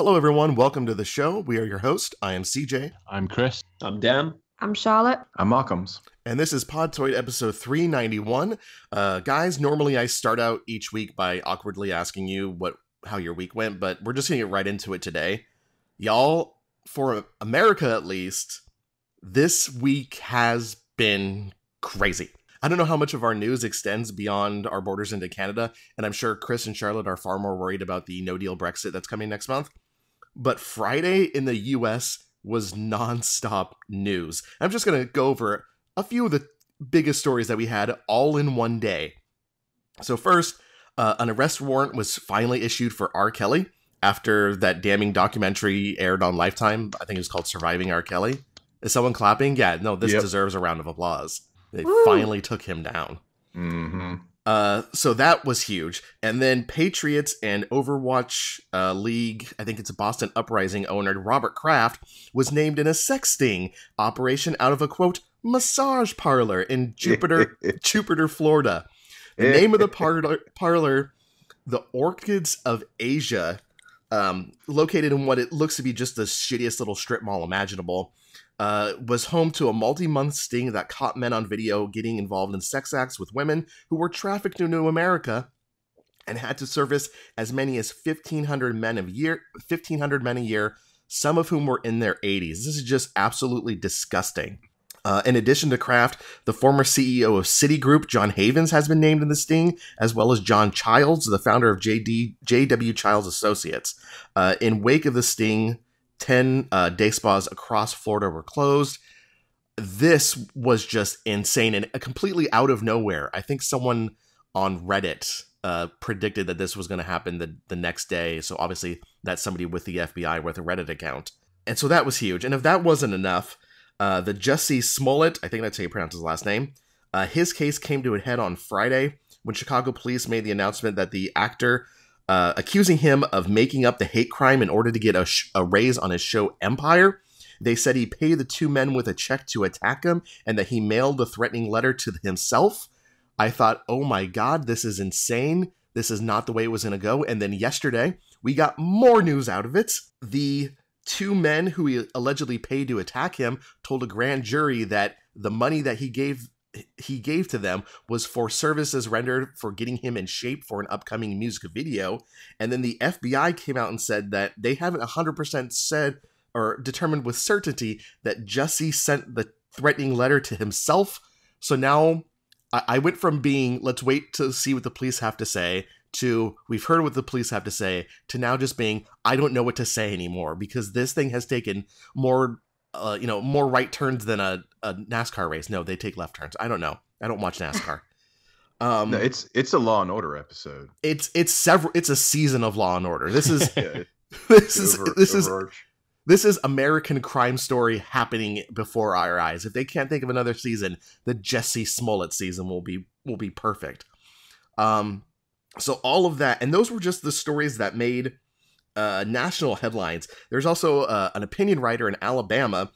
Hello, everyone. Welcome to the show. We are your host. I am CJ. I'm Chris. I'm Dan. I'm Charlotte. I'm Occam's. And this is Podtoid episode 391. Guys, normally I start out each week by awkwardly asking you how your week went, but we're just going to get right into it today. Y'all, for America at least, this week has been crazy. I don't know how much of our news extends beyond our borders into Canada, and I'm sure Chris and Charlotte are far more worried about the no-deal Brexit that's coming next month. But Friday in the US was non-stop news. I'm just going to go over a few of the biggest stories that we had all in one day. So first, an arrest warrant was finally issued for R. Kelly after that damning documentary aired on Lifetime. I think it was called Surviving R. Kelly. Is someone clapping? Yeah, no, this deserves a round of applause. They finally took him down. Mm-hmm. So that was huge. And then Patriots and Overwatch League, I think it's a Boston Uprising owner, Robert Kraft, was named in a sex sting operation out of a, quote, massage parlor in Jupiter, Florida. The name of the parlor, the Orchids of Asia, located in what it looks to be just the shittiest little strip mall imaginable, was home to a multi-month sting that caught men on video getting involved in sex acts with women who were trafficked into America and had to service as many as 1,500 men a year, some of whom were in their 80s. This is just absolutely disgusting. In addition to Kraft, the former CEO of Citigroup, John Havens, has been named in the sting, as well as John Childs, the founder of J.W. Childs Associates. In wake of the sting, 10 day spas across Florida were closed. This was just insane and completely out of nowhere. I think someone on Reddit predicted that this was going to happen the next day. So obviously that's somebody with the FBI with a Reddit account. And so that was huge. And if that wasn't enough, the Jussie Smollett, I think that's how you pronounce his last name, his case came to a head on Friday when Chicago police made the announcement that the actor accusing him of making up the hate crime in order to get a raise on his show Empire. They said he paid the two men with a check to attack him and that he mailed the threatening letter to himself. I thought, oh my God, this is insane. This is not the way it was going to go. And then yesterday, we got more news out of it. The two men who he allegedly paid to attack him told a grand jury that the money that he gave to them was for services rendered for getting him in shape for an upcoming music video. And then the FBI came out and said that they haven't 100% said or determined with certainty that Jussie sent the threatening letter to himself. So now I went from being, let's wait to see what the police have to say, to we've heard what the police have to say, to now just being, I don't know what to say anymore, because this thing has taken more right turns than a NASCAR race. No, they take left turns. I don't know. I don't watch NASCAR. No, it's a Law and Order episode. It's a season of Law and Order. This is this is American Crime Story happening before our eyes. If they can't think of another season, the Jussie Smollett season will be perfect. So all of that, and those were just the stories that made national headlines. There's also an opinion writer in Alabama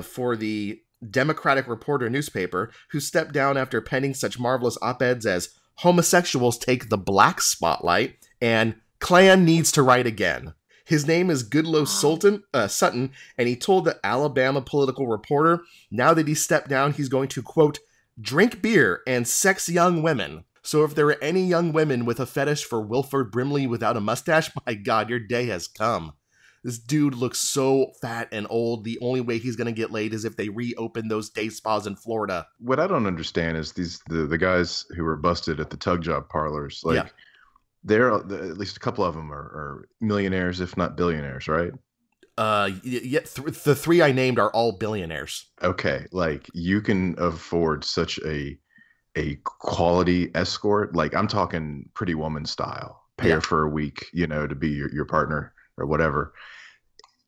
for the Democratic Reporter newspaper who stepped down after penning such marvelous op-eds as "Homosexuals Take the Black Spotlight" and "Klan Needs to Write Again." His name is Goodlow Sutton, and he told the Alabama Political Reporter now that he stepped down, he's going to, quote, drink beer and sex young women. So if there are any young women with a fetish for Wilford Brimley without a mustache, my God, your day has come. This dude looks so fat and old. The only way he's going to get laid is if they reopen those day spas in Florida. What I don't understand is the guys who were busted at the tug job parlors. Like, they're at least a couple of them are millionaires, if not billionaires, right? The three I named are all billionaires. Okay, like you can afford such a quality escort. Like I'm talking Pretty Woman style. Pay her for a week, to be your partner or whatever.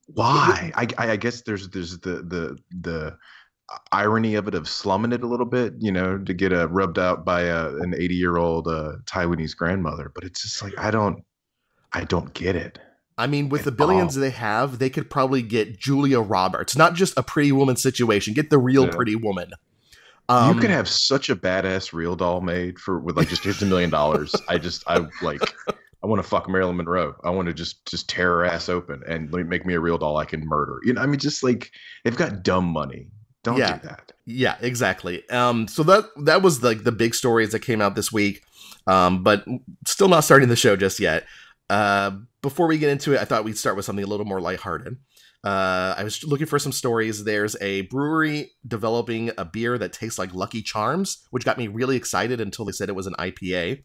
Why? I guess there's the irony of it, of slumming it a little bit, to get rubbed out by an 80-year-old Taiwanese grandmother. But it's just like I don't get it. I mean, with the billions they have, they could probably get Julia Roberts, not just a Pretty Woman situation. Get the real Pretty Woman. You could have such a badass real doll made with like just $1 million. I want to fuck Marilyn Monroe. I want to just tear her ass open and make me a real doll I can murder. You know, I mean, just like they've got dumb money. Don't do that. Yeah, exactly. So that was like the big stories that came out this week. But still not starting the show just yet. Before we get into it, I thought we'd start with something a little more lighthearted. I was looking for some stories. There's a brewery developing a beer that tastes like Lucky Charms, which got me really excited until they said it was an IPA.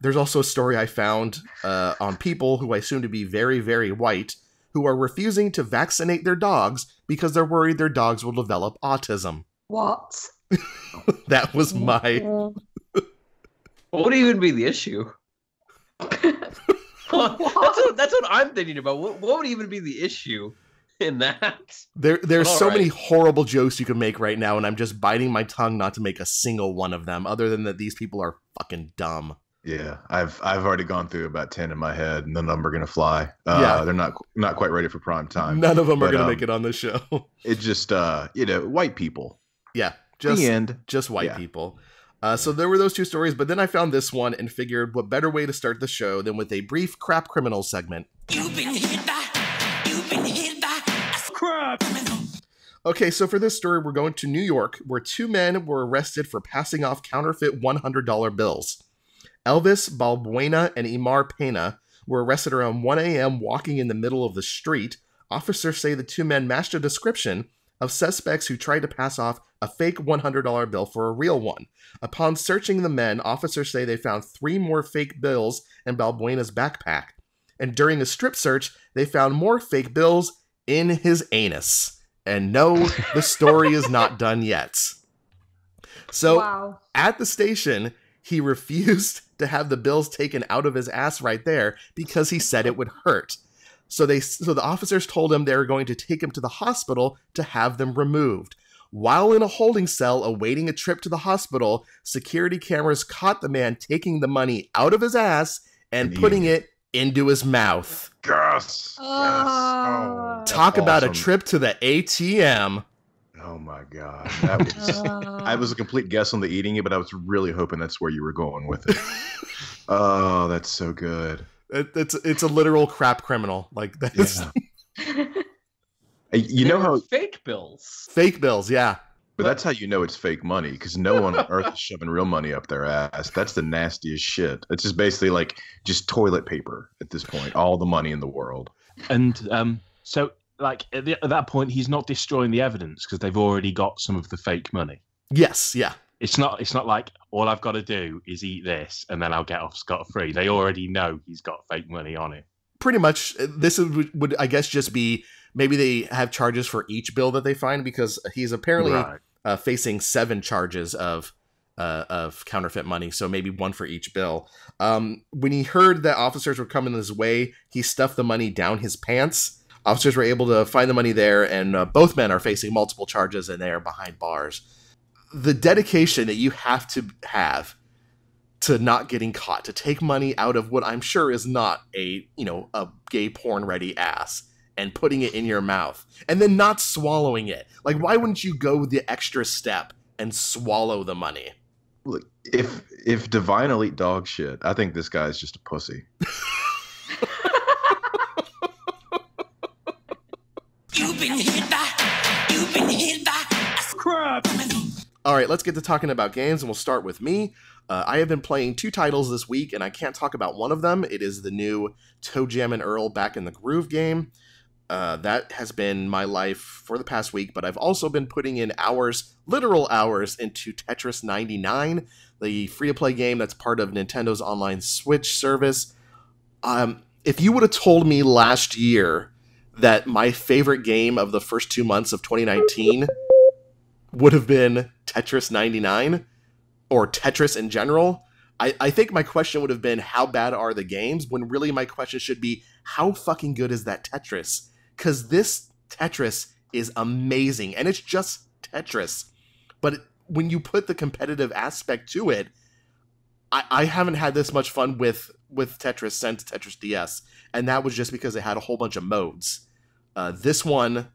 There's also a story I found on people who I assume to be very, very white who are refusing to vaccinate their dogs because they're worried their dogs will develop autism. What? That was my... What would even be the issue? That's what I'm thinking about. What would even be the issue in that? There's so many horrible jokes you can make right now, and I'm just biting my tongue not to make a single one of them, other than that these people are fucking dumb. Yeah, I've already gone through about 10 in my head, and none of them are gonna fly. Yeah. They're not quite ready for prime time. None of them are gonna make it on this show. It's just white people. Yeah, just white people. So there were those two stories, but then I found this one and figured what better way to start the show than with a brief crap criminal segment. You've been hit by a crap criminal. Okay, so for this story, we're going to New York, where two men were arrested for passing off counterfeit $100 bills. Elvis Balbuena and Imar Pena were arrested around 1 a.m. walking in the middle of the street. Officers say the two men matched a description of suspects who tried to pass off a fake $100 bill for a real one. Upon searching the men, officers say they found 3 more fake bills in Balbuena's backpack. And during a strip search, they found more fake bills in his anus. And no, the story is not done yet. So, At the station, he refused to have the bills taken out of his ass right there because he said it would hurt. So the officers told him they were going to take him to the hospital to have them removed. While in a holding cell awaiting a trip to the hospital, security cameras caught the man taking the money out of his ass and putting it into his mouth. Yes. Talk about a trip to the ATM. Oh my God. I was a complete guess on the eating it, but I was really hoping that's where you were going with it. Oh, that's so good. It's a literal crap criminal. Like that's you know how fake bills. Fake bills, yeah. But that's how you know it's fake money, because no one on earth is shoving real money up their ass. That's the nastiest shit. It's just basically like just toilet paper at this point. All the money in the world. And so like at that point, he's not destroying the evidence because they've already got some of the fake money. Yes, yeah. It's not like all I've got to do is eat this and then I'll get off scot-free. They already know he's got fake money on it. Pretty much, this would I guess just be maybe they have charges for each bill that they find, because he's apparently facing 7 charges of counterfeit money, so maybe 1 for each bill. When he heard that officers were coming his way, he stuffed the money down his pants. Officers were able to find the money there, and both men are facing multiple charges, and they are behind bars. The dedication that you have to not getting caught, to take money out of what I'm sure is not a gay porn ready ass and putting it in your mouth and then not swallowing it. Like, why wouldn't you go the extra step and swallow the money? Look, if Divine Elite dog shit, I think this guy's just a pussy. You've been hit by crap. All right, let's get to talking about games, and we'll start with me. I have been playing 2 titles this week, and I can't talk about one of them. It is the new Toe Jam and Earl Back in the Groove game. That has been my life for the past week, but I've also been putting in hours, literal hours, into Tetris 99, the free-to-play game that's part of Nintendo's online Switch service. If you would have told me last year that my favorite game of the first 2 months of 2019 would have been Tetris 99, or Tetris in general, I think my question would have been, how bad are the games? When really my question should be, how fucking good is that Tetris? Because this Tetris is amazing, and it's just Tetris. But when you put the competitive aspect to it, I haven't had this much fun with Tetris since Tetris DS, and that was just because it had a whole bunch of modes. This one,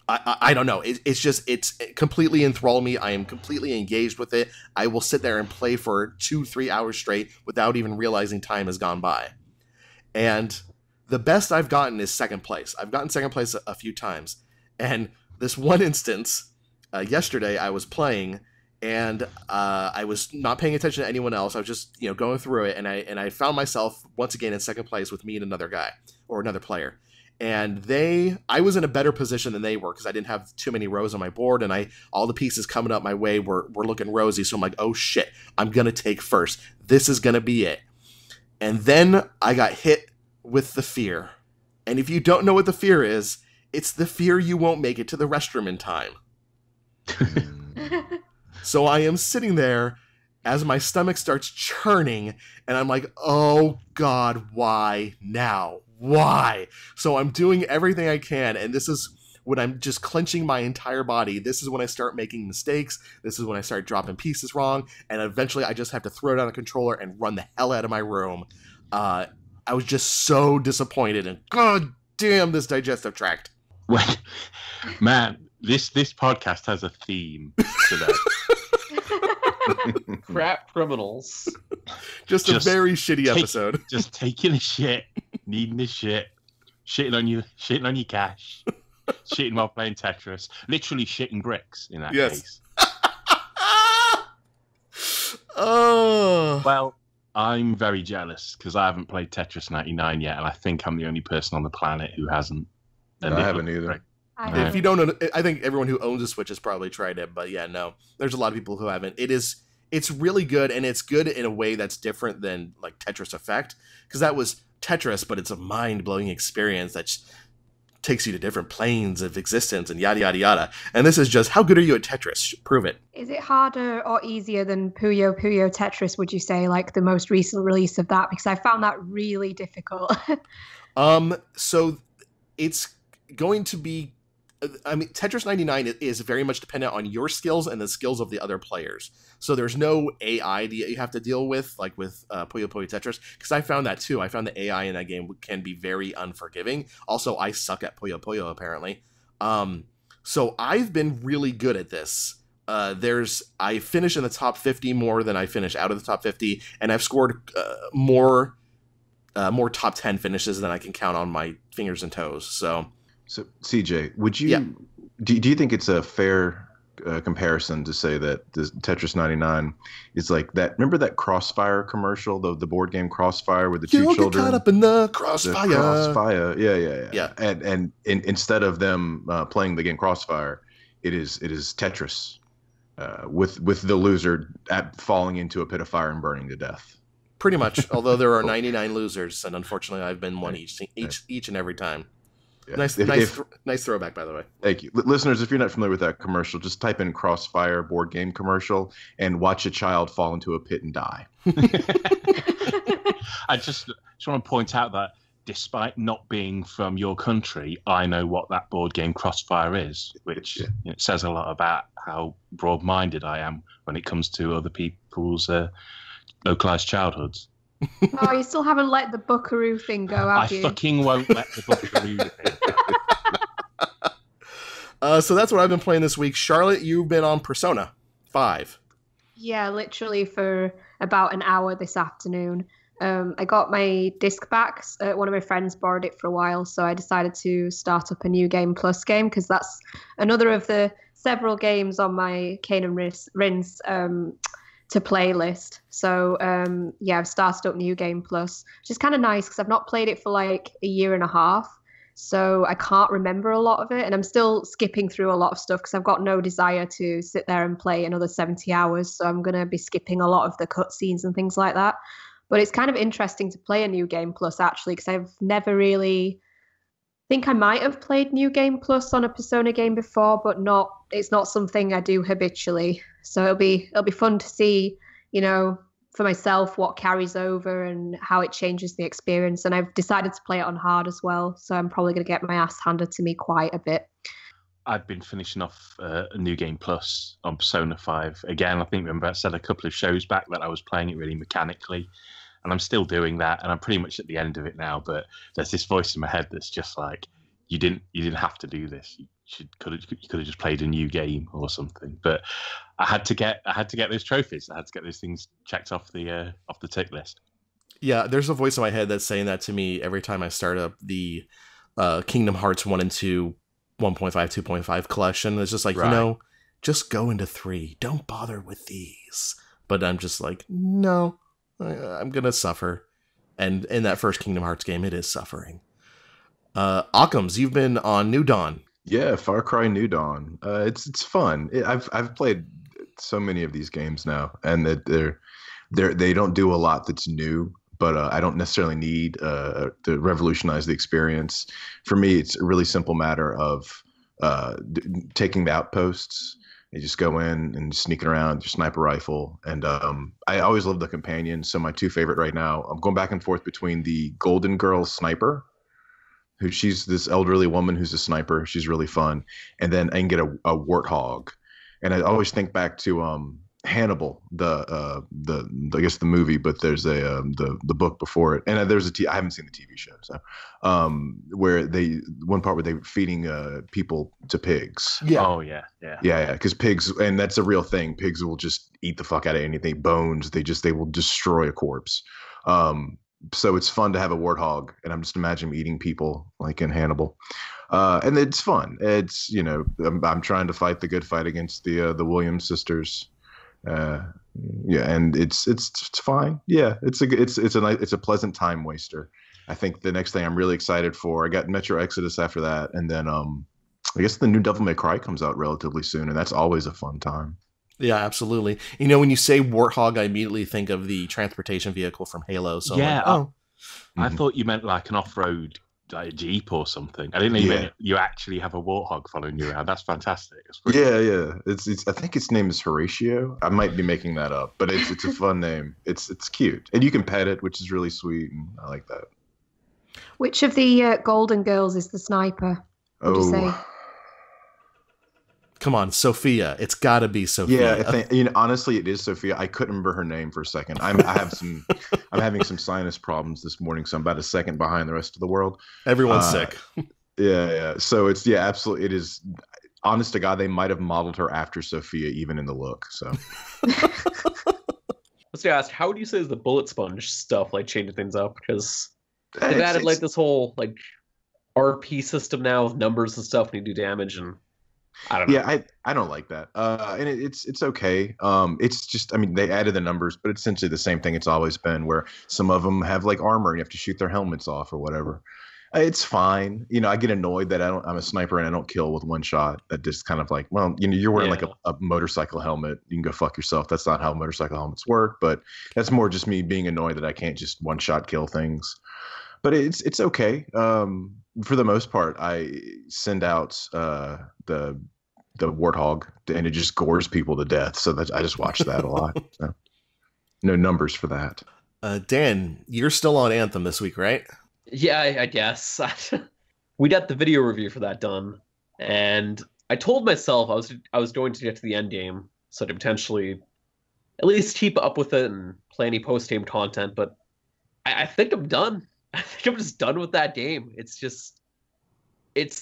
I don't know. It's completely enthralled me. I am completely engaged with it. I will sit there and play for 2-3 hours straight without even realizing time has gone by. And the best I've gotten is second place. I've gotten second place a few times. And this one instance, yesterday I was playing, and I was not paying attention to anyone else. I was just, going through it, and I found myself once again in second place with me and another guy or another player. And I was in a better position than they were because I didn't have too many rows on my board, and all the pieces coming up my way were looking rosy. So I'm like, oh shit, I'm gonna take first. This is gonna be it. And then I got hit with the fear. And if you don't know what the fear is, it's the fear you won't make it to the restroom in time. So I am sitting there as my stomach starts churning, and I'm like, oh God, why now? Why? So I'm doing everything I can, and this is when I'm just clenching my entire body. This is when I start making mistakes. This is when I start dropping pieces wrong, and eventually I just have to throw down the controller and run the hell out of my room. I was just so disappointed, and god damn this digestive tract. Well, man, this podcast has a theme today. Crap criminals. Just a very shitty episode. Just taking a shit, needing a shit, shitting on your cash, shitting while playing Tetris, literally shitting bricks in that case. Oh. Well, I'm very jealous because I haven't played Tetris 99 yet, and I think I'm the only person on the planet who hasn't. And I haven't either. If you don't know, I think everyone who owns a Switch has probably tried it, but yeah, no, there's a lot of people who haven't. It's really good, and it's good in a way that's different than like Tetris Effect, because that was Tetris, but it's a mind-blowing experience that takes you to different planes of existence and yada yada yada. And this is just, how good are you at Tetris? Prove it. Is it harder or easier than Puyo Puyo Tetris, would you say, like the most recent release of that? Because I found that really difficult. So it's going to be, Tetris 99 is very much dependent on your skills and the skills of the other players. So there's no AI that you have to deal with, like with Puyo Puyo Tetris, because I found that too. I found the AI in that game can be very unforgiving. Also, I suck at Puyo Puyo, apparently. So I've been really good at this. I finish in the top 50 more than I finish out of the top 50, and I've scored more top 10 finishes than I can count on my fingers and toes. So CJ, would you do you think it's a fair comparison to say that the Tetris 99 is like that? Remember that Crossfire commercial, the board game Crossfire with the two children? Get caught up in the crossfire. Yeah. And instead of them playing the game Crossfire, it is Tetris with the loser falling into a pit of fire and burning to death. Pretty much. Although there are 99 losers, and unfortunately, I've been one each and every time. Yeah. Nice throwback, by the way. Thank you. Listeners, if you're not familiar with that commercial, just type in Crossfire board game commercial and watch a child fall into a pit and die. I just want to point out that despite not being from your country, I know what that board game Crossfire is, which says a lot about how broad-minded I am when it comes to other people's localized childhoods. Oh, you still haven't let the Buckaroo thing go, have you? I fucking won't let the Buckaroo thing. So that's what I've been playing this week. Charlotte, you've been on Persona 5. Yeah, literally for about an hour this afternoon. I got my disc back. One of my friends borrowed it for a while, so I decided to start up a New Game Plus game, because that's another of the several games on my Cane and Rinse to playlist. So I've started up New Game Plus, which is kind of nice because I've not played it for like a year and a half, so I can't remember a lot of it, and I'm still skipping through a lot of stuff because I've got no desire to sit there and play another 70 hours, so I'm going to be skipping a lot of the cutscenes and things like that. But it's kind of interesting to play a New Game Plus, actually, because I've never really... I think I might have played New Game Plus on a Persona game before, but it's not something I do habitually. So it'll be fun to see, for myself what carries over and how it changes the experience. And I've decided to play it on hard as well, so I'm probably going to get my ass handed to me quite a bit. I've been finishing off a New Game Plus on Persona 5. Again, I think remember I said a couple of shows back that I was playing it really mechanically, and I'm still doing that, and I'm pretty much at the end of it now. But there's this voice in my head that's just like, you didn't have to do this. You could have just played a new game or something. But I had to get those trophies. I had to get those things checked off the tick list. Yeah, there's a voice in my head that's saying that to me every time I start up the Kingdom Hearts 1 and 2 1.5, 2.5 collection. It's just like, Right. just go into 3. Don't bother with these. But I'm just like, no, I'm going to suffer. And in that first Kingdom Hearts game, it is suffering. Occams, you've been on New Dawn. Yeah, Far Cry New Dawn. It's fun. I've played so many of these games now, and that they don't do a lot that's new. But I don't necessarily need to revolutionize the experience. For me, it's a really simple matter of taking the outposts. You just go in and sneaking around, your sniper rifle. And I always love the companions. So my two favorite right now, I'm going back and forth between the Golden Girl sniper, she's this elderly woman who's a sniper. She's really fun. And then I can get a warthog. And I always think back to Hannibal, the I guess the movie, but there's the book before it, and there's I haven't seen the TV show, so where one part where they were feeding people to pigs. Yeah. Oh yeah. Because pigs, and that's a real thing. Pigs will just eat the fuck out of anything. Bones, they will destroy a corpse. So it's fun to have a warthog, and I'm just imagining eating people like in Hannibal. And it's fun. It's I'm trying to fight the good fight against the Williams sisters. And it's fine. Yeah, it's a pleasant time waster. I think the next thing I'm really excited for, I got Metro Exodus after that, and then I guess the new Devil May Cry comes out relatively soon, and that's always a fun time. Yeah, absolutely. When you say warthog, I immediately think of the transportation vehicle from Halo. So Yeah. I'm like, I thought you meant like an off-road like a Jeep or something. I didn't even you actually have a warthog following you around. That's fantastic. Yeah. It's I think its name is Horatio. I might be making that up, but it's a fun name. It's cute, and you can pet it, which is really sweet, and I like that. Which of the Golden Girls is the sniper? Would you say? come on, Sophia. It's got to be Sophia. Yeah, I think honestly, it is Sophia. I couldn't remember her name for a second. I'm having some sinus problems this morning, so I'm about a second behind the rest of the world. Everyone's sick. Yeah. So it's absolutely. It is. Honest to God, they might have modeled her after Sophia, even in the look. So. Let's ask, how would you say is the bullet sponge stuff like changing things up? Because they've added like this whole like RP system now with numbers and stuff when you do damage, and I don't know. Yeah, I don't like that. And it's okay. It's just, I mean, they added the numbers, but it's essentially the same thing it's always been, where some of them have like armor and you have to shoot their helmets off or whatever. It's fine. I get annoyed that I'm a sniper and I don't kill with one shot. That just kind of like, well, you're wearing like a motorcycle helmet. You can go fuck yourself. That's not how motorcycle helmets work. But that's more just me being annoyed that I can't just one shot kill things. But it's okay. For the most part, I send out the warthog and it just gores people to death. So I just watch that a lot. So. No numbers for that. Dan, you're still on Anthem this week, right? Yeah, I guess. We got the video review for that done, and I told myself I was going to get to the end game, so to potentially at least keep up with it and play any post-game content, but I think I'm done. I think I'm just done with that game. It's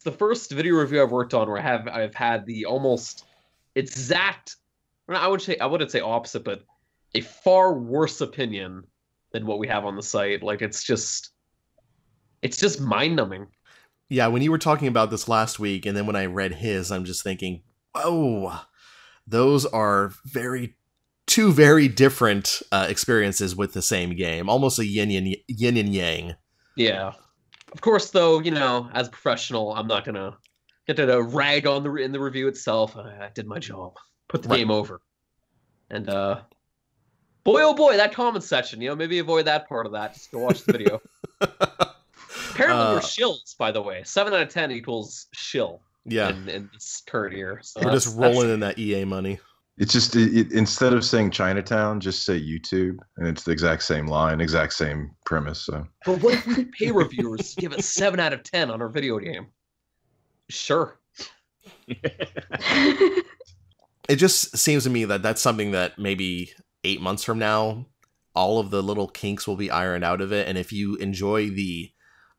the first video review I've worked on where I've had the almost exact, I wouldn't say opposite, but a far worse opinion than what we have on the site. Like it's just mind-numbing. Yeah, when you were talking about this last week, and then when I read his, I'm just thinking, whoa, those are two very different experiences with the same game. Almost a yin and yang. Yeah. Of course, though, as a professional, I'm not going to get to rag on in the review itself. I did my job. Put the game over. And boy, oh boy, that comment section, maybe avoid that part of that. Just go watch the video. Apparently we're shills, by the way. 7 out of 10 equals shill. Yeah. In this current year. So we're just rolling in that EA money. It's just instead of saying Chinatown, just say YouTube, and it's the exact same line, exact same premise. So. But what if we pay reviewers to give it 7 out of 10 on our video game? Sure. It just seems to me that that's something that maybe 8 months from now, all of the little kinks will be ironed out of it, and if you enjoy the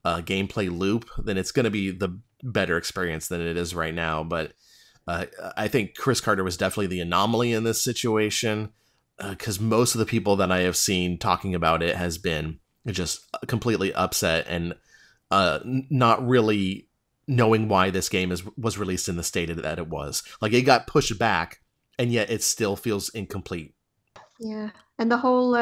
gameplay loop, then it's going to be the better experience than it is right now. But I think Chris Carter was definitely the anomaly in this situation, because most of the people that I have seen talking about it has been just completely upset and not really knowing why this game was released in the state that it was. Like, it got pushed back, and yet it still feels incomplete. Yeah. And the whole,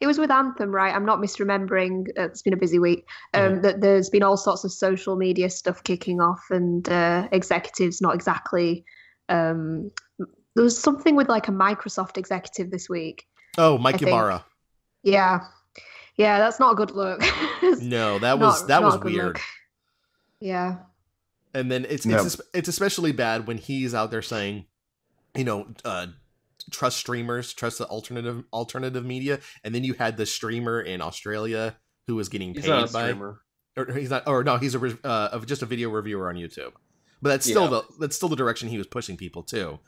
it was with Anthem, right? I'm not misremembering. It's been a busy week. That there's been all sorts of social media stuff kicking off, and executives not exactly. There was something with like a Microsoft executive this week. Oh, Mike Ibarra. Yeah, that's not a good look. No, that was weird. Look. Yeah. And then it's especially bad when he's out there saying, trust streamers, trust the alternative media, and then you had the streamer in Australia who was getting paid by streamer. He's just a video reviewer on YouTube. But that's still the direction he was pushing people to,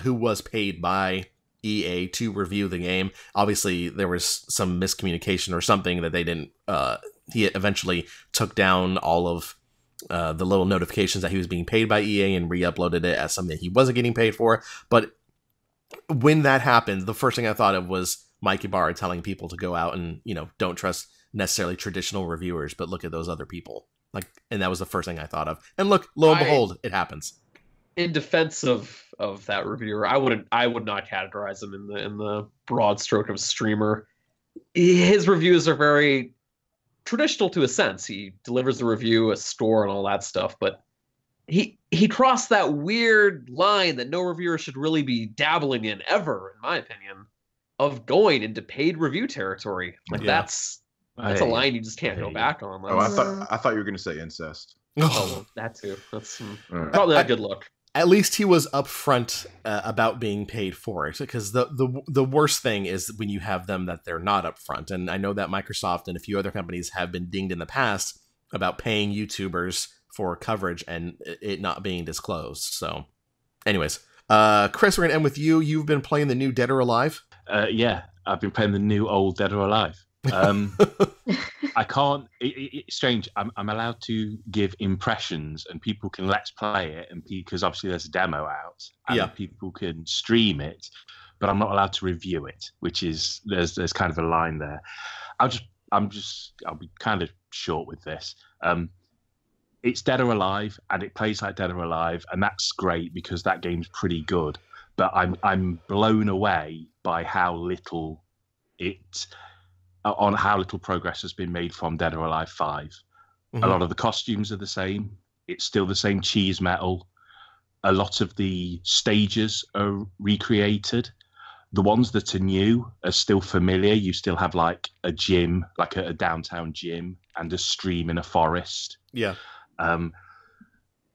who was paid by EA to review the game. Obviously, there was some miscommunication or something that they didn't. He eventually took down all of the little notifications that he was being paid by EA and re-uploaded it as something he wasn't getting paid for. But when that happened, the first thing I thought of was Mike Ibarra telling people to go out and, don't trust necessarily traditional reviewers, but look at those other people. And that was the first thing I thought of. And look, lo and behold, it happens. In defense of that reviewer, I would not categorize him in the broad stroke of streamer. His reviews are very traditional to a sense. He delivers a review, a score, and all that stuff, but he crossed that weird line that no reviewer should really be dabbling in ever, in my opinion, of going into paid review territory. That's a line you just can't go back on. I thought you were going to say incest. Oh, that too. That's probably not a good look. At least he was upfront about being paid for it, because the worst thing is when you have them that they're not upfront. And I know that Microsoft and a few other companies have been dinged in the past about paying YouTubers for coverage and it not being disclosed. So, anyways, Chris, we're gonna end with you. You've been playing the new Dead or Alive. Yeah, I've been playing the new old Dead or Alive. I can't. It's strange. I'm allowed to give impressions, and people can let's play it, and because obviously there's a demo out, and people can stream it, but I'm not allowed to review it. Which is there's kind of a line there. I'll be kind of short with this. It's Dead or Alive, and it plays like Dead or Alive, and that's great because that game's pretty good. But I'm blown away by how little progress has been made from Dead or Alive 5. Mm-hmm. A lot of the costumes are the same. It's still the same cheese metal. A lot of the stages are recreated. The ones that are new are still familiar. You still have like a gym, like a downtown gym, and a stream in a forest. Yeah.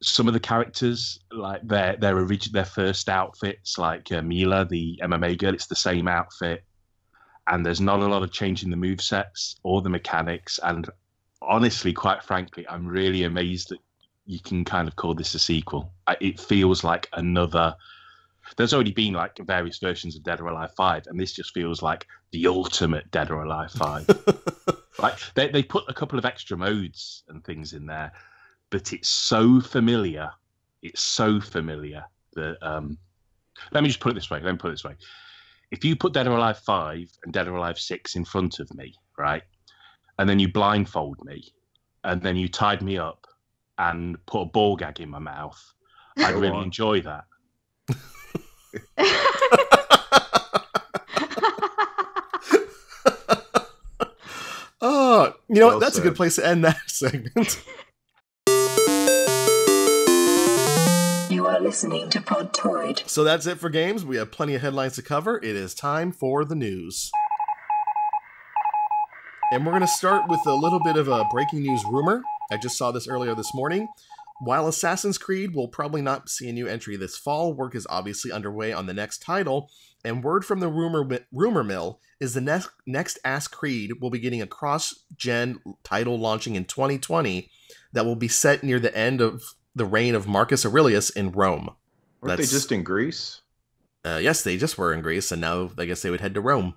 Some of the characters, like their first outfits, like Mila, the MMA girl, it's the same outfit. And there's not a lot of change in the movesets or the mechanics. And honestly, quite frankly, I'm really amazed that you can kind of call this a sequel. It feels like another. There's already been like various versions of Dead or Alive 5, and this just feels like the ultimate Dead or Alive 5. Like they put a couple of extra modes and things in there, but it's so familiar. It's so familiar that let me just put it this way. If you put Dead or Alive 5 and Dead or Alive 6 in front of me, right, and then you blindfold me, and then you tied me up and put a ball gag in my mouth, I'd really enjoy that. Oh, well, that's a good place to end that segment. You are listening to Podtoid. So that's it for games. We have plenty of headlines to cover. It is time for the news. And we're going to start with a little bit of a breaking news rumor. I just saw this earlier this morning. While Assassin's Creed will probably not see a new entry this fall, work is obviously underway on the next title, and word from the rumor mill is the next Ass Creed will be getting a cross-gen title launching in 2020 that will be set near the end of the reign of Marcus Aurelius in Rome. Weren't they just in Greece? Yes, they just were in Greece, and now I guess they would head to Rome.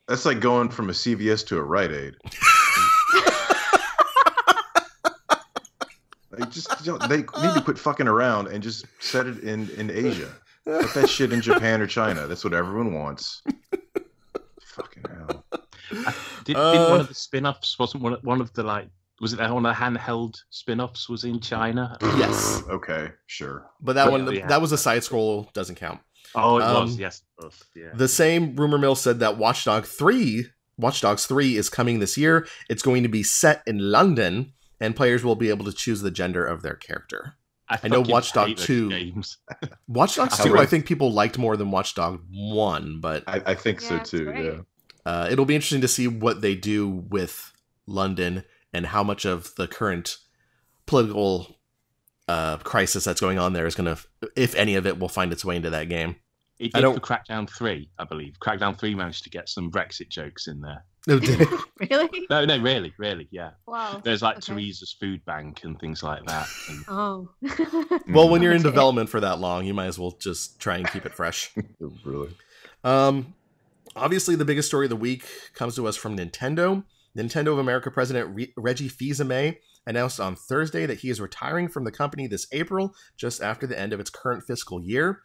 That's like going from a CVS to a Rite Aid. They need to quit fucking around and just set it in Asia. Put that shit in Japan or China. That's what everyone wants. Fucking hell. Didn't one of the spin-offs wasn't one of the like was it one of the handheld spin-offs was in China? Yes. Okay, sure. But that was a side scroll, doesn't count. Oh, it was, yes. Yeah. The same rumor mill said that Watch Dogs 3 is coming this year. It's going to be set in London, and players will be able to choose the gender of their character. I know Watch Dogs 2. Watch Dogs 2, I think people liked more than Watch Dogs 1, but I think so too. Yeah. It'll be interesting to see what they do with London and how much of the current political crisis that's going on there is going to, if any of it, will find its way into that game. It did for Crackdown 3, I believe. Crackdown 3 managed to get some Brexit jokes in there. Really? No, really, yeah. Wow. There's like Teresa's Food Bank and things like that. And... Oh. Well, when you're in development for that long, you might as well just try and keep it fresh. Really? Obviously, the biggest story of the week comes to us from Nintendo. Nintendo of America President Reggie Fils-Amie announced on Thursday that he is retiring from the company this April, just after the end of its current fiscal year.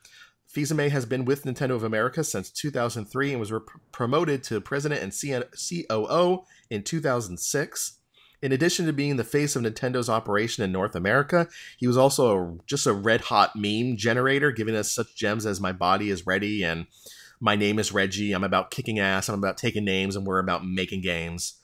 Fils-Amie has been with Nintendo of America since 2003 and was promoted to president and COO in 2006. In addition to being the face of Nintendo's operation in North America, he was also just a red-hot meme generator, giving us such gems as "My body is ready" and "My name is Reggie. I'm about kicking ass. I'm about taking names, and we're about making games."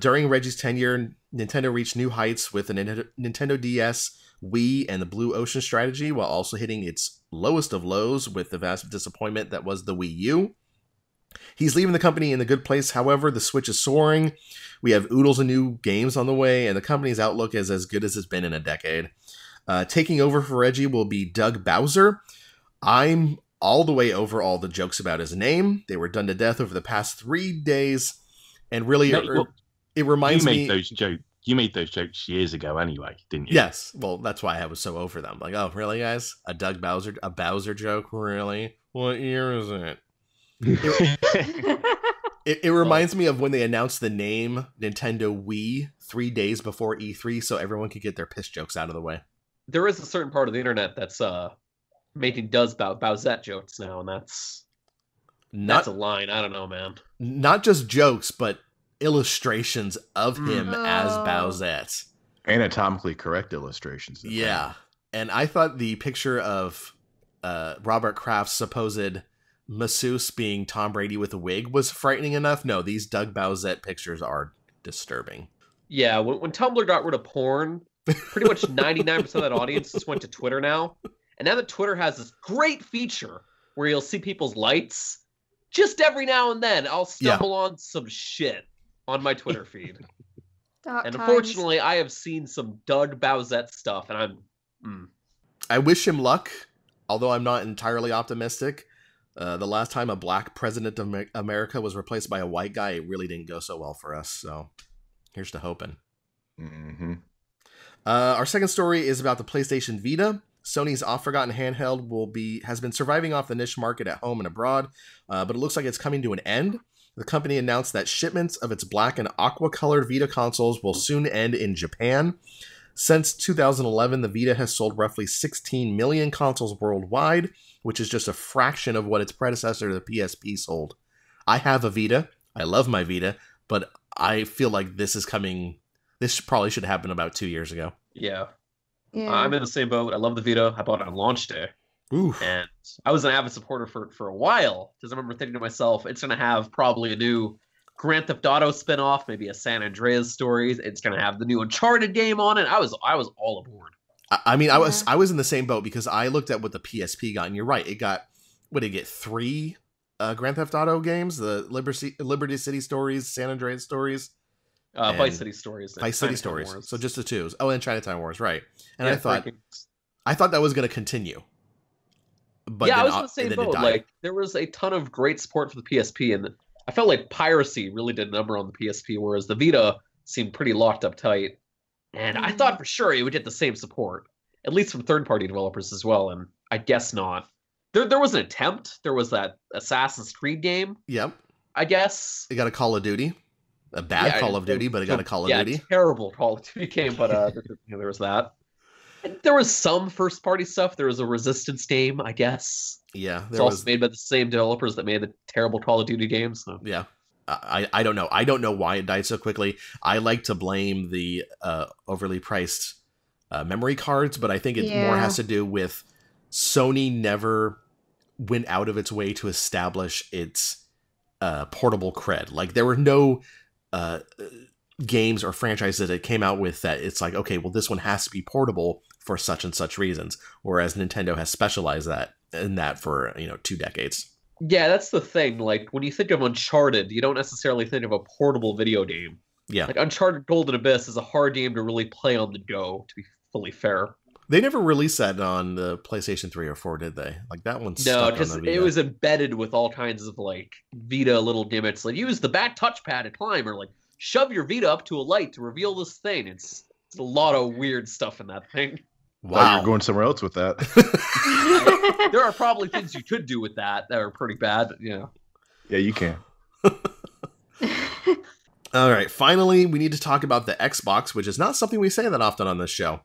During Reggie's tenure, Nintendo reached new heights with the Nintendo DS, Wii, and the Blue Ocean strategy, while also hitting its lowest of lows with the vast disappointment that was the Wii U. He's leaving the company in a good place, however. The Switch is soaring. We have oodles of new games on the way, and the company's outlook is as good as it's been in a decade. Taking over for Reggie will be Doug Bowser. I'm all the way over all the jokes about his name. They were done to death over the past 3 days, and really, it reminds me... You made those jokes years ago anyway, didn't you? Yes. Well, that's why I was so over them. Like, oh, really, guys? A Bowser joke? Really? What year is it? It reminds me of when they announced the name Nintendo Wii 3 days before E3 so everyone could get their piss jokes out of the way. There is a certain part of the internet that's making Bowsette jokes now, and that's a line. I don't know, man. Not just jokes, but illustrations of him as Bowsette. Anatomically correct illustrations. Yeah. And I thought the picture of Robert Kraft's supposed masseuse being Tom Brady with a wig was frightening enough. No, these Doug Bowsette pictures are disturbing. Yeah, when Tumblr got rid of porn, pretty much 99% of that audience just went to Twitter now. And now that Twitter has this great feature where you'll see people's lights, just every now and then I'll stumble on some shit on my Twitter feed. And unfortunately, I have seen some Doug Bowsette stuff, and I wish him luck, although I'm not entirely optimistic. The last time a black president of America was replaced by a white guy, it really didn't go so well for us. So here's to hoping. Mm-hmm. Our second story is about the PlayStation Vita. Sony's oft-forgotten handheld has been surviving off the niche market at home and abroad, but it looks like it's coming to an end. The company announced that shipments of its black and aqua-colored Vita consoles will soon end in Japan. Since 2011, the Vita has sold roughly 16 million consoles worldwide, which is just a fraction of what its predecessor, the PSP, sold. I have a Vita. I love my Vita, but I feel like this probably should happen about 2 years ago. Yeah. I'm in the same boat. I love the Vita. I bought it on launch day. Oof. And I was an avid supporter for a while, because I remember thinking to myself, it's going to have probably a new Grand Theft Auto spinoff, maybe a San Andreas story. It's going to have the new Uncharted game on it. I was all aboard. I mean, I was in the same boat because I looked at what the PSP got, and you're right. It got, what did it get, 3 Grand Theft Auto games? The Liberty City stories, San Andreas stories. Vice City stories. Vice City stories. Wars. So just the 2s. Oh, and Chinatown Wars, right. And yeah, I thought that was going to continue. But yeah, I was in the same boat. Like, there was a ton of great support for the PSP, and I felt like piracy really did a number on the PSP, whereas the Vita seemed pretty locked up tight. And I thought for sure it would get the same support, at least from third-party developers as well, and I guess not. There was an attempt. There was that Assassin's Creed game. Yep. I guess. It got a Call of Duty. A bad Call of Duty, but it got a Call of Duty. Yeah, terrible Call of Duty game, but there was that. And there was some first-party stuff. There was a Resistance game, I guess. Yeah. It's also made by the same developers that made the terrible Call of Duty games. So. Yeah. I don't know. I don't know why it died so quickly. I like to blame the overly priced memory cards, but I think it more has to do with Sony never went out of its way to establish its portable cred. Like, there were no games or franchises that it came out with that it's like, okay, well, this one has to be portable for such and such reasons, whereas Nintendo has specialized in that for 2 decades. Yeah, that's the thing. Like, when you think of Uncharted, you don't necessarily think of a portable video game. Yeah. Like, Uncharted Golden Abyss is a hard game to really play on the go, to be fully fair. They never released that on the PlayStation 3 or 4, did they? Like, that one's No, just it was embedded with all kinds of, like, Vita little gimmicks. Like, use the back touchpad to climb, or, like, shove your Vita up to a light to reveal this thing. It's a lot of weird stuff in that thing. Wow, you're going somewhere else with that. There are probably things you could do with that are pretty bad, Yeah, you can. All right, finally, we need to talk about the Xbox, which is not something we say that often on this show.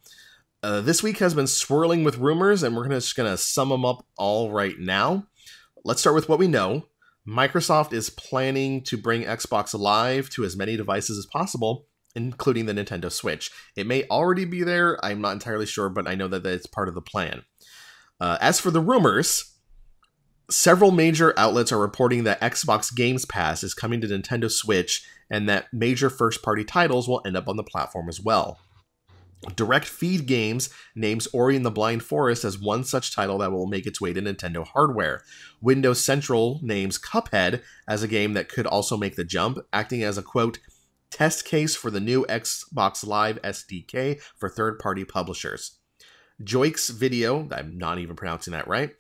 This week has been swirling with rumors, and we're just going to sum them up all right now. Let's start with what we know. Microsoft is planning to bring Xbox Live to as many devices as possible, including the Nintendo Switch. It may already be there. I'm not entirely sure, but I know that it's part of the plan. As for the rumors, several major outlets are reporting that Xbox Games Pass is coming to Nintendo Switch and that major first-party titles will end up on the platform as well. Direct Feed Games names Ori and the Blind Forest as one such title that will make its way to Nintendo hardware. Windows Central names Cuphead as a game that could also make the jump, acting as a, quote, test case for the new Xbox Live SDK for third-party publishers. Joix Video, I'm not even pronouncing that right,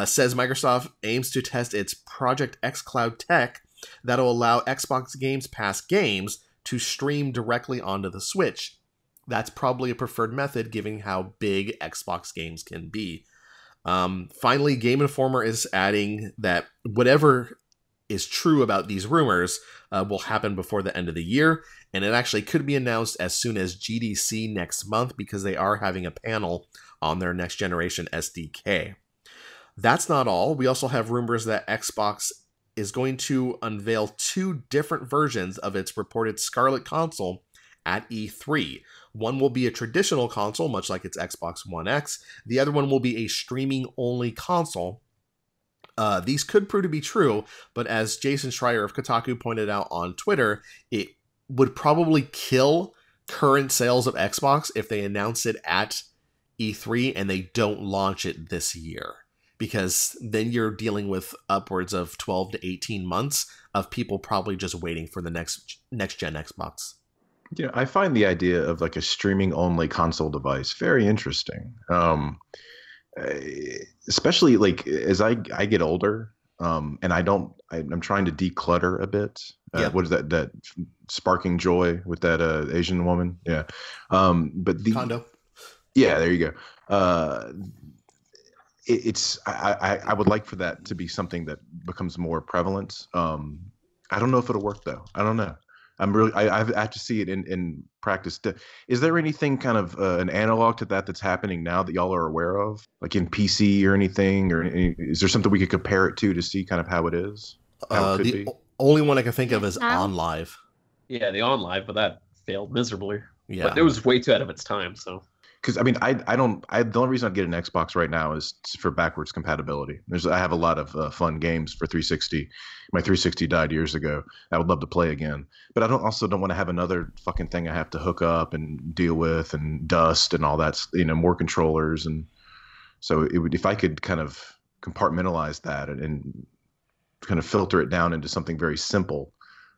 says Microsoft aims to test its Project xCloud tech that'll allow Xbox Games Pass games to stream directly onto the Switch. That's probably a preferred method given how big Xbox games can be. Finally, Game Informer is adding that whatever is true about these rumors will happen before the end of the year, and it actually could be announced as soon as GDC next month because they are having a panel on their next generation SDK. That's not all. We also have rumors that Xbox is going to unveil 2 different versions of its reported Scarlet console at E3. One will be a traditional console, much like its Xbox One X. The other one will be a streaming-only console. These could prove to be true, but as Jason Schreier of Kotaku pointed out on Twitter, it would probably kill current sales of Xbox if they announce it at E3 and they don't launch it this year. Because then you're dealing with upwards of 12 to 18 months of people probably just waiting for the next-gen Xbox. I find the idea of like a streaming-only console device very interesting. Especially like as I get older, and I'm trying to declutter a bit. What is that Sparking Joy with that Asian woman? Yeah. But the Condo. Yeah, there you go. I would like for that to be something that becomes more prevalent. I don't know if it'll work though. I don't know. I have to see it in practice. Is there anything kind of an analog to that that's happening now that y'all are aware of, like in PC or anything, or is there something we could compare it to see kind of how it is? The only one I can think of is OnLive. Yeah, the OnLive, but that failed miserably. Yeah, but it was way too out of its time. So. Because I mean, the only reason I'd get an Xbox right now is for backwards compatibility. I have a lot of fun games for 360. My 360 died years ago. I would love to play again, but I also don't want to have another fucking thing I have to hook up and deal with and dust and all that. More controllers, and so it would, if I could kind of compartmentalize that and kind of filter it down into something very simple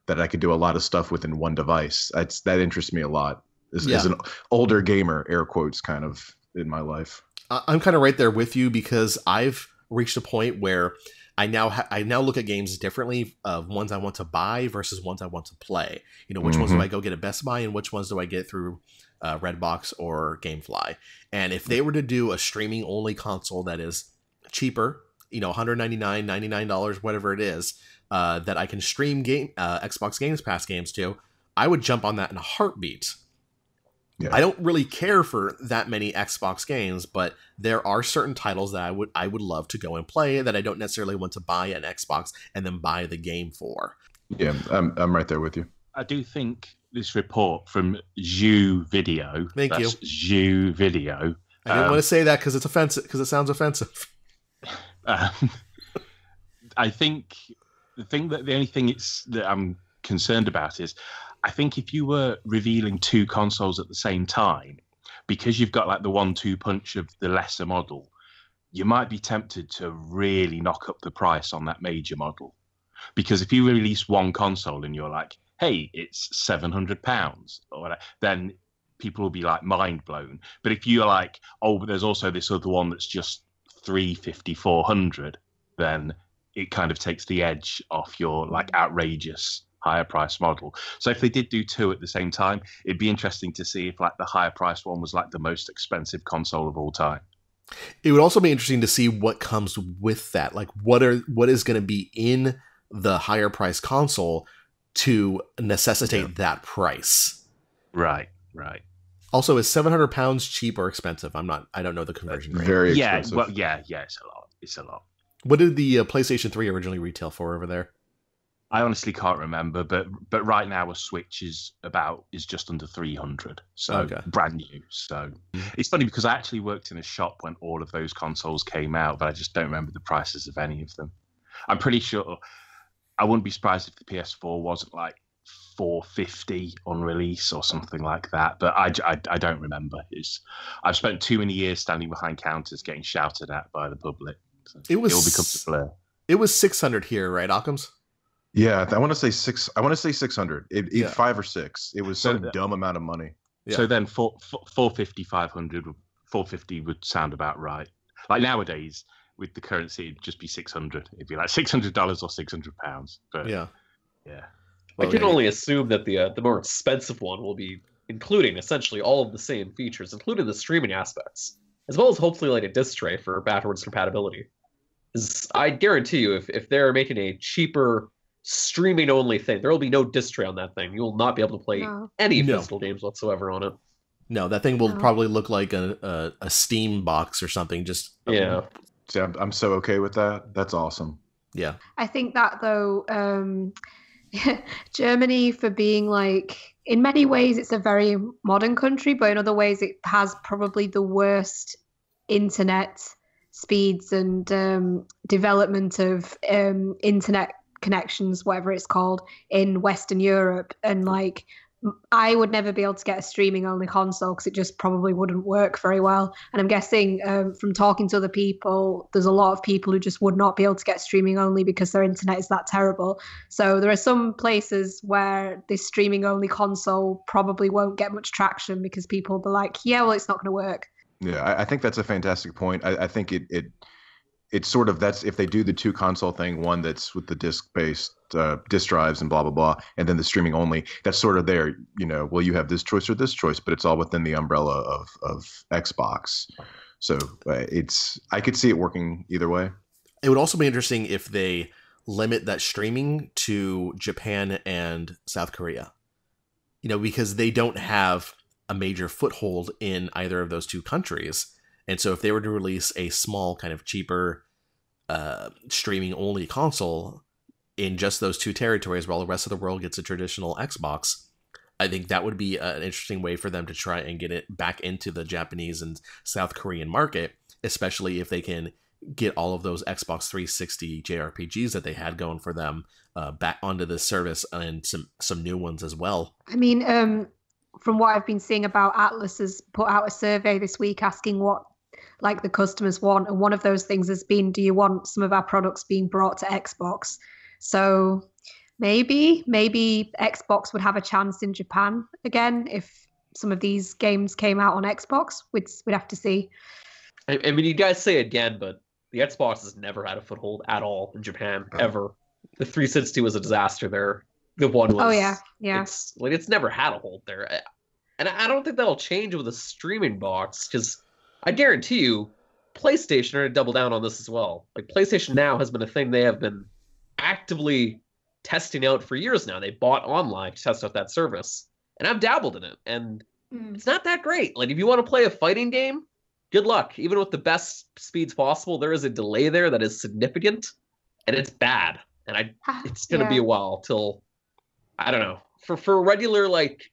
that I could do a lot of stuff within one device. That interests me a lot. As an older gamer, air quotes, kind of in my life. I'm kind of right there with you because I've reached a point where I now look at games differently of ones I want to buy versus ones I want to play. Which ones do I go get at Best Buy and which ones do I get through Redbox or GameFly? And if they were to do a streaming only console that is cheaper, $199, $99, whatever it is, that I can stream Xbox Games Pass games to, I would jump on that in a heartbeat. Yeah. I don't really care for that many Xbox games, but there are certain titles that I would love to go and play that I don't necessarily want to buy an Xbox and then buy the game for. Yeah, I'm right there with you. I do think this report from Zhu Video. Thank you. Zhu Video. I didn't want to say that because it's offensive, because it sounds offensive. I think the only thing that I'm concerned about is, I think if you were revealing two consoles at the same time, because you've got like the 1-2 punch of the lesser model, you might be tempted to really knock up the price on that major model. Because if you release one console and you're like, hey, it's £700 or whatever, then people will be like mind blown. But if you're like, oh, but there's also this other one that's just $350, $400, then it kind of takes the edge off your like outrageous higher price model. So if they did do two at the same time, it'd be interesting to see if like the higher price one was like the most expensive console of all time. It would also be interesting to see what comes with that. Like what is going to be in the higher price console to necessitate that price. Right. Also, is £700 cheap or expensive? I don't know the conversion rate. Very expensive. Well, it's a lot. What did the PlayStation 3 originally retail for over there? I honestly can't remember, but right now a Switch is just under 300, so brand new. So it's funny because I actually worked in a shop when all of those consoles came out, but I just don't remember the prices of any of them. I'm pretty sure I wouldn't be surprised if the PS4 wasn't like $450 on release or something like that, but I don't remember. I've spent too many years standing behind counters getting shouted at by the public. So it all becomes a blur. It was 600 here, right, Occam's? Yeah, I want to say 600. It 5 or 6. It was some dumb amount of money. Yeah. So then 450, 500, 450 would sound about right. Like nowadays, with the currency, it'd just be 600. It'd be like $600 or £600. But yeah. I can only assume that the more expensive one will be including essentially all of the same features, including the streaming aspects, as well as hopefully like a disc tray for backwards compatibility. I guarantee you, if they're making a cheaper streaming only thing, there will be no disc tray on that thing. You will not be able to play any physical games whatsoever on it. No, that thing will probably look like a Steam box or something. Just See, I'm so okay with that. That's awesome. Yeah, I think that though, Germany, for being like, in many ways it's a very modern country, but in other ways it has probably the worst internet speeds and development of internet connections, whatever it's called, in Western Europe. And like, I would never be able to get a streaming only console because it just probably wouldn't work very well. And I'm guessing from talking to other people, there's a lot of people who just would not be able to get streaming only because their internet is that terrible. So there are some places where this streaming only console probably won't get much traction because people will be like, yeah, well, it's not going to work. Yeah, I think that's a fantastic point. I think it's sort of, that's if they do the two console thing, one that's with the disc-based disk drives and blah, blah, blah, and then the streaming only, that's sort of there, well, you have this choice or this choice, but it's all within the umbrella of Xbox. So I could see it working either way. It would also be interesting if they limit that streaming to Japan and South Korea, because they don't have a major foothold in either of those two countries. And so if they were to release a small kind of cheaper streaming only console in just those two territories while the rest of the world gets a traditional Xbox, I think that would be an interesting way for them to try and get it back into the Japanese and South Korean market, especially if they can get all of those Xbox 360 JRPGs that they had going for them back onto the service, and some new ones as well. I mean, from what I've been seeing about Atlas, has put out a survey this week asking what like the customers want, and one of those things has been, do you want some of our products being brought to Xbox? So maybe Xbox would have a chance in Japan again if some of these games came out on Xbox. We'd have to see. I mean, you guys say again, but the Xbox has never had a foothold at all in Japan, ever. The 360 was a disaster there. The one was... Oh, yeah. It's never had a hold there. And I don't think that'll change with a streaming box, because I guarantee you, PlayStation are going to double down on this as well. Like, PlayStation Now has been a thing they have been actively testing out for years now. They bought online to test out that service. And I've dabbled in it, and it's not that great. Like, if you want to play a fighting game, good luck. Even with the best speeds possible, there is a delay there that is significant, and it's bad. and it's gonna be a while till, I don't know, for regular like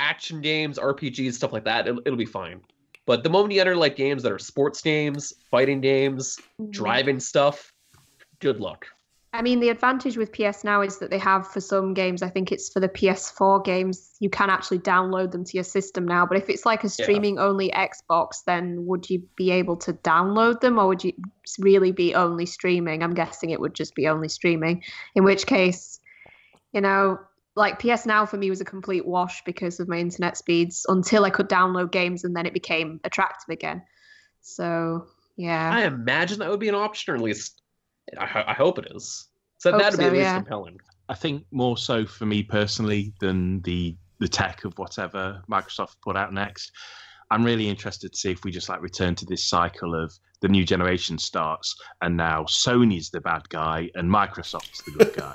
action games, RPGs, stuff like that, it'll be fine. But the moment you enter like games that are sports games, fighting games, driving stuff, good luck. I mean, the advantage with PS Now is that they have, for some games, I think it's for the PS4 games, you can actually download them to your system now. But if it's like a streaming-only Xbox, then would you be able to download them, or would you really be only streaming? I'm guessing it would just be only streaming, in which case, you know, like PS Now for me was a complete wash because of my internet speeds until I could download games, and then it became attractive again. So, yeah. I imagine that would be an option, or at least I hope it is. So that'd be at least compelling. I think more so for me personally than the tech of whatever Microsoft put out next. I'm really interested to see if we just like return to this cycle of the new generation starts and now Sony's the bad guy and Microsoft's the good guy.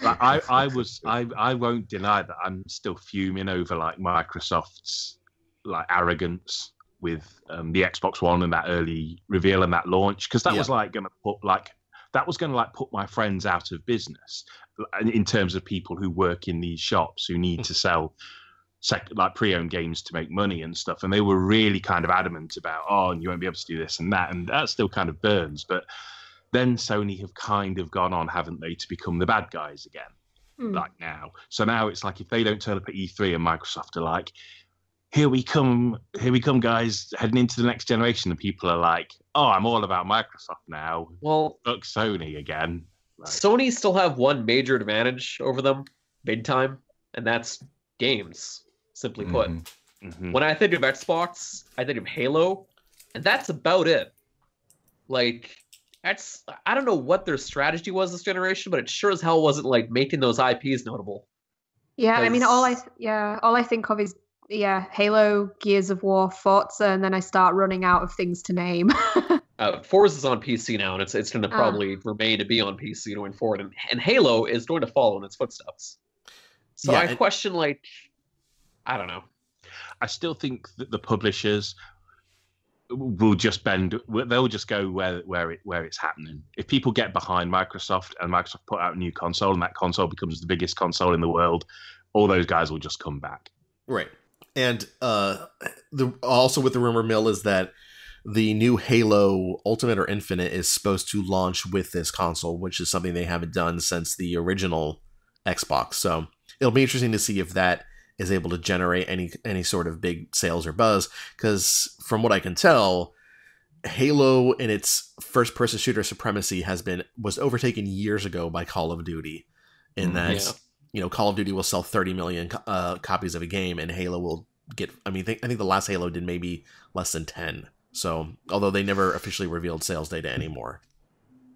I won't deny that I'm still fuming over like Microsoft's like arrogance with the Xbox One and that early reveal and that launch, because that was like going to put my friends out of business in terms of people who work in these shops who need to sell like pre-owned games to make money and stuff, and they were really kind of adamant about, and you won't be able to do this and that still kind of burns. But then Sony have kind of gone on, haven't they, to become the bad guys again, like now. So now it's like if they don't turn up at E3 and Microsoft are like, here we come, guys, heading into the next generation, and people are like, I'm all about Microsoft now. Well, fuck Sony again. Like, Sony still have one major advantage over them, big time, and that's games, simply put. When I think of Xbox, I think of Halo, and that's about it. Like, I don't know what their strategy was this generation, but it sure as hell wasn't like making those IPs notable. Yeah, I mean, all I think of is Halo, Gears of War, Forza, and then I start running out of things to name. Forza's on PC now, and it's going to probably remain to be on PC going forward, and Halo is going to follow in its footsteps. So I question, like, I don't know. I still think that the publishers will just bend. They'll just go where it's happening. If people get behind Microsoft and Microsoft put out a new console and that console becomes the biggest console in the world, all those guys will just come back. Right. And also with the rumor mill is that the new Halo Ultimate or Infinite is supposed to launch with this console, which is something they haven't done since the original Xbox. So it'll be interesting to see if that is able to generate any sort of big sales or buzz, because from what I can tell, Halo in its first-person shooter supremacy was overtaken years ago by Call of Duty, in that Call of Duty will sell 30 million copies of a game, and Halo will get. I think the last Halo did maybe less than 10. So, although they never officially revealed sales data anymore.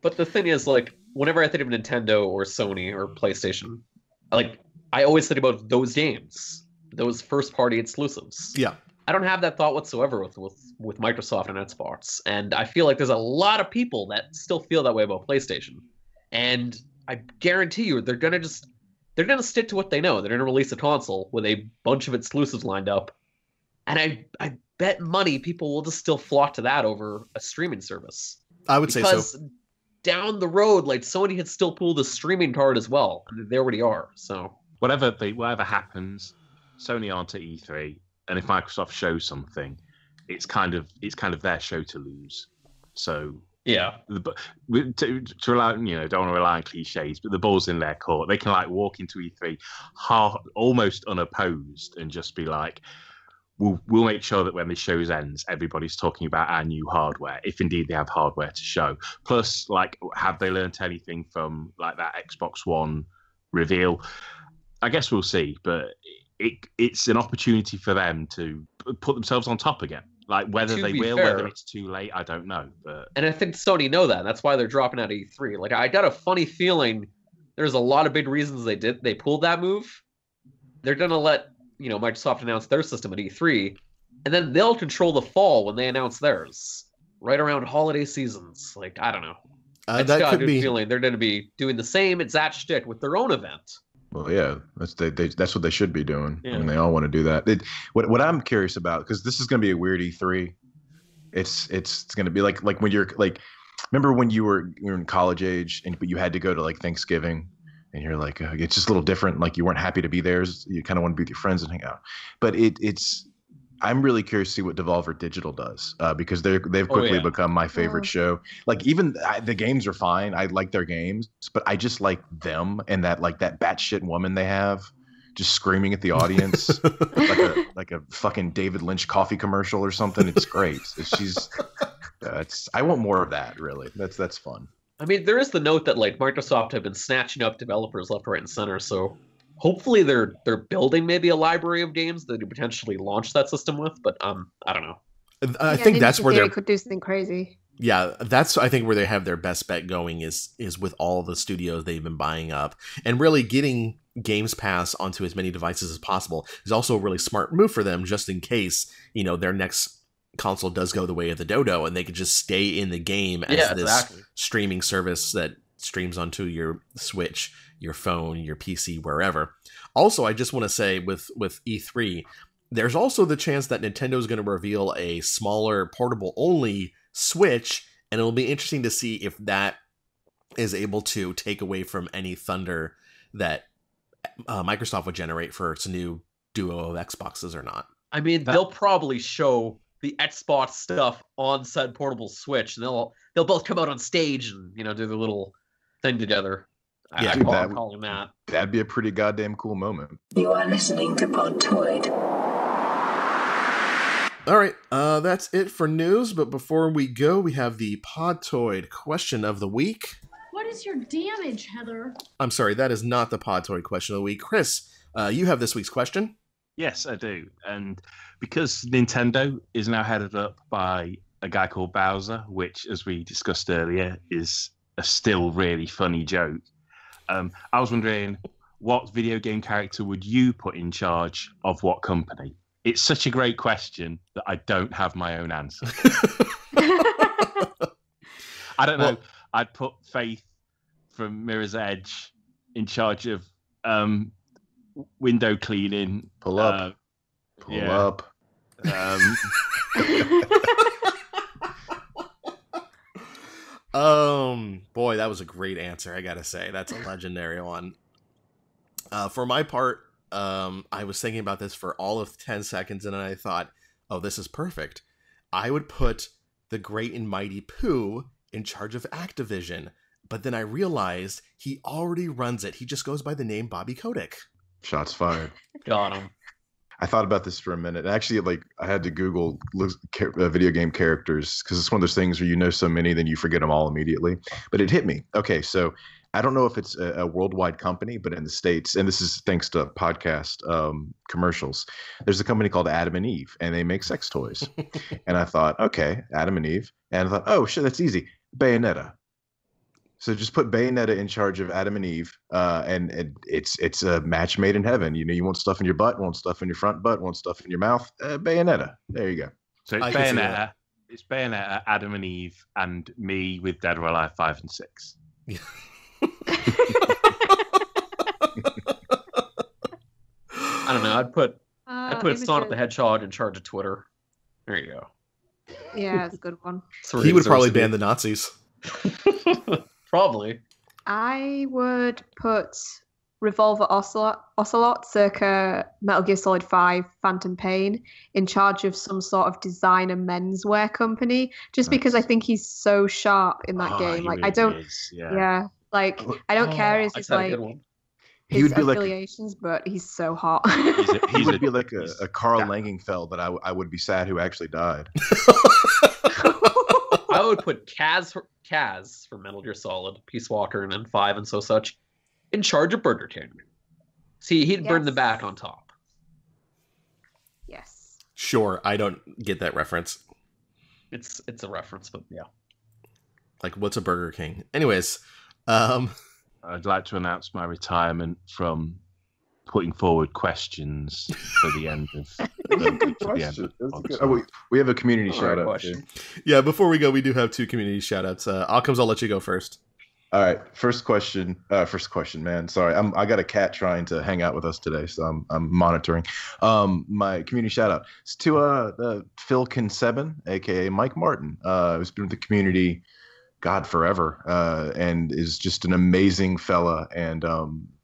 But the thing is, like, whenever I think of Nintendo or Sony or PlayStation, like, I always think about those games, those first-party exclusives. Yeah. I don't have that thought whatsoever with Microsoft and Xbox, and I feel like there's a lot of people that still feel that way about PlayStation. And I guarantee you, they're gonna stick to what they know. They're gonna release a console with a bunch of exclusives lined up, and I bet money people will just still flock to that over a streaming service. I would say so. Because down the road, like, Sony had still pulled a streaming card as well. They already are. So whatever happens, Sony aren't at E3, and if Microsoft shows something, it's kind of their show to lose. So yeah, to rely, don't want to rely on cliches, but the ball's in their court. They can like walk into E3 almost unopposed and just be like, We'll make sure that when the show ends, everybody's talking about our new hardware, if indeed they have hardware to show. Plus, like, have they learnt anything from like that Xbox One reveal? I guess we'll see, but it's an opportunity for them to put themselves on top again. Like, whether they will, whether it's too late, I don't know. And I think Sony know that. That's why they're dropping out of E3. Like, I got a funny feeling there's a lot of big reasons they pulled that move. They're gonna let Microsoft announced their system at E3, and then they'll control the fall when they announce theirs, right around holiday seasons. Like, I don't know. I just got a good feeling they're going to be doing the same exact shtick with their own event. Well, yeah, that's what they should be doing. Yeah. I mean, they all want to do that. What I'm curious about, because this is going to be a weird E3. It's going to be like when you're like, remember when you were in college age, but you had to go to like Thanksgiving, and you're like, it's just a little different. Like you weren't happy to be there. You kind of want to be with your friends and hang out. But it's. I'm really curious to see what Devolver Digital does because they've quickly become my favorite show. Like even the games are fine. I like their games, but I just like them and that batshit woman they have just screaming at the audience like a fucking David Lynch coffee commercial or something. It's great. I want more of that. Really, that's fun. I mean, there is the note that like Microsoft have been snatching up developers left, right, and center. So hopefully they're building maybe a library of games that they potentially launch that system with. But I don't know. I think that's where they could do something crazy. Yeah, that's I think where they have their best bet going is with all the studios they've been buying up, and really getting Games Pass onto as many devices as possible is also a really smart move for them, just in case their next console does go the way of the dodo, and they could just stay in the game as this streaming service that streams onto your Switch, your phone, your PC, wherever. Also, I just want to say with E3, there's also the chance that Nintendo is going to reveal a smaller portable only Switch, and it'll be interesting to see if that is able to take away from any thunder that Microsoft would generate for its new duo of Xboxes or not. I mean, they'll probably show the Xbox stuff on said portable Switch, and they'll both come out on stage and do their little thing together. Yeah, I'm calling that. That'd be a pretty goddamn cool moment. You are listening to Podtoid. All right, that's it for news. But before we go, we have the Podtoid question of the week. What is your damage, Heather? I'm sorry, that is not the Podtoid question of the week. Chris, you have this week's question. Yes, I do. And because Nintendo is now headed up by a guy called Bowser, which, as we discussed earlier, is a still really funny joke, I was wondering, what video game character would you put in charge of what company? It's such a great question that I don't have my own answer. I don't know. I'd put Faith from Mirror's Edge in charge of window cleaning. Pull up. Pull up. Boy, that was a great answer, I gotta say. That's a legendary one. For my part, I was thinking about this for all of 10 seconds, and then I thought, oh, this is perfect. I would put the Great and Mighty Poo in charge of Activision, but then I realized he already runs it. He just goes by the name Bobby Kotick. Shots fired. Got him. I thought about this for a minute. Actually, I had to Google video game characters because it's one of those things where so many, then you forget them all immediately. But it hit me. Okay, so I don't know if it's a worldwide company, but in the States, and this is thanks to podcast commercials, there's a company called Adam and Eve, and they make sex toys. And I thought, okay, Adam and Eve. And I thought, oh, shit, that's easy. Bayonetta. So just put Bayonetta in charge of Adam and Eve, and it's a match made in heaven. You want stuff in your butt, want stuff in your front butt, want stuff in your mouth. Bayonetta. There you go. So it's Bayonetta. It's Bayonetta, Adam and Eve, and me with Dead or Alive 5 and 6. I don't know. I'd put Sonic the Hedgehog in charge of Twitter. There you go. Yeah, it's a good one. He would probably ban the Nazis. Probably. I would put Revolver Ocelot circa Metal Gear Solid 5 Phantom Pain in charge of some sort of designer menswear company, just because I think he's so sharp in that game. Like, I don't I don't care his his affiliations, but he's so hot. He would be like a Carl Langenfeld that I would be sad who actually died. I would put Kaz from Metal Gear Solid, Peace Walker, and then 5 and such in charge of Burger King. See, he'd burn the back on top. Yes. Sure, I don't get that reference. It's a reference, but yeah. Like, what's a Burger King? Anyways, I'd like to announce my retirement from putting forward questions for the end of we have a community shout out. Yeah, before we go, we do have 2 community shout outs. Occams, I'll let you go first. All right, first question, man. Sorry, I got a cat trying to hang out with us today, so I'm monitoring. My community shout out is to Phil Kinseben, aka Mike Martin, who's been with the community God, forever, and is just an amazing fella, and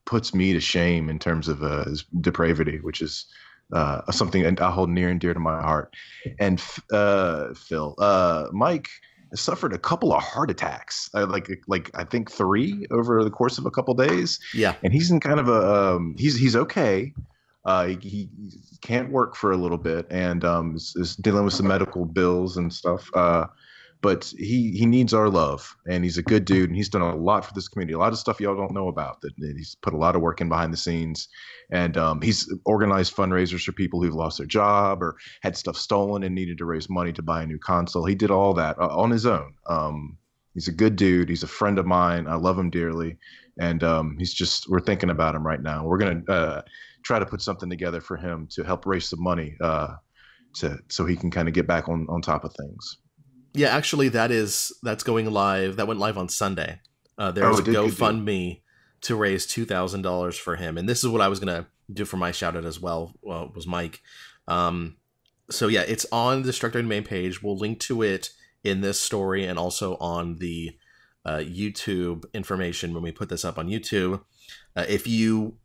puts me to shame in terms of his depravity, which is something I hold near and dear to my heart. And Phil, Mike suffered a couple of heart attacks, like I think 3 over the course of a couple days. Yeah, and he's in kind of a he's okay. He can't work for a little bit, and is dealing with some medical bills and stuff. But he needs our love, and he's a good dude, and he's done a lot for this community. A lot of stuff y'all don't know about, that he's put a lot of work in behind the scenes, and he's organized fundraisers for people who've lost their job or had stuff stolen and needed to raise money to buy a new console. He did all that on his own. He's a good dude. He's a friend of mine. I love him dearly, and we're thinking about him right now. We're gonna try to put something together for him to help raise some money so he can kind of get back on top of things. Yeah, actually, that's going live. That went live on Sunday. There's a GoFundMe to raise $2,000 for him, and this is what I was gonna do for my shout out as well. Was Mike? So yeah, it's on the Destructoid main page. We'll link to it in this story and also on the YouTube information when we put this up on YouTube. If you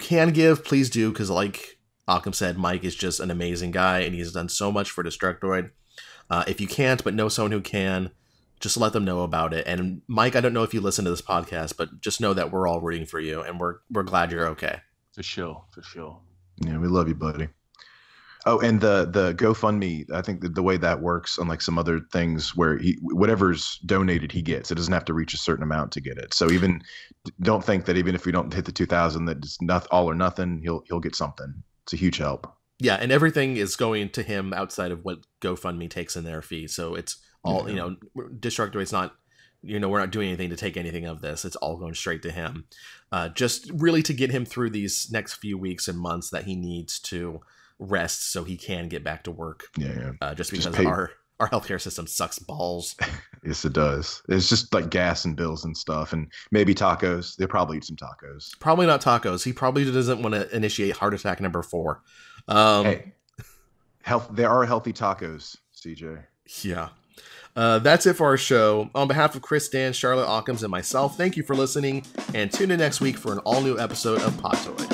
can give, please do, because like Occam said, Mike is just an amazing guy, and he's done so much for Destructoid. If you can't, but know someone who can, just let them know about it. And Mike, I don't know if you listen to this podcast, but just know that we're all rooting for you, and we're glad you're okay. For sure. Yeah, we love you, buddy. Oh, and the GoFundMe, I think the way that works, unlike some other things where whatever's donated he gets, it doesn't have to reach a certain amount to get it. So don't think that even if we don't hit the 2,000, that it's not all or nothing. He'll get something. It's a huge help. Yeah, and everything is going to him outside of what GoFundMe takes in their fee. So it's all, Destructoid's not, we're not doing anything to take anything of this. It's all going straight to him. Just really to get him through these next few weeks and months that he needs to rest so he can get back to work. Yeah. Just because our healthcare system sucks balls. Yes, it does. It's just like gas and bills and stuff, and maybe tacos. They'll probably eat some tacos. Probably not tacos. He probably doesn't want to initiate heart attack number 4. Hey, there are healthy tacos, CJ. Yeah. That's it for our show. On behalf of Chris, Dan, Charlotte, Occams, and myself, thank you for listening, and tune in next week for an all-new episode of Podtoid.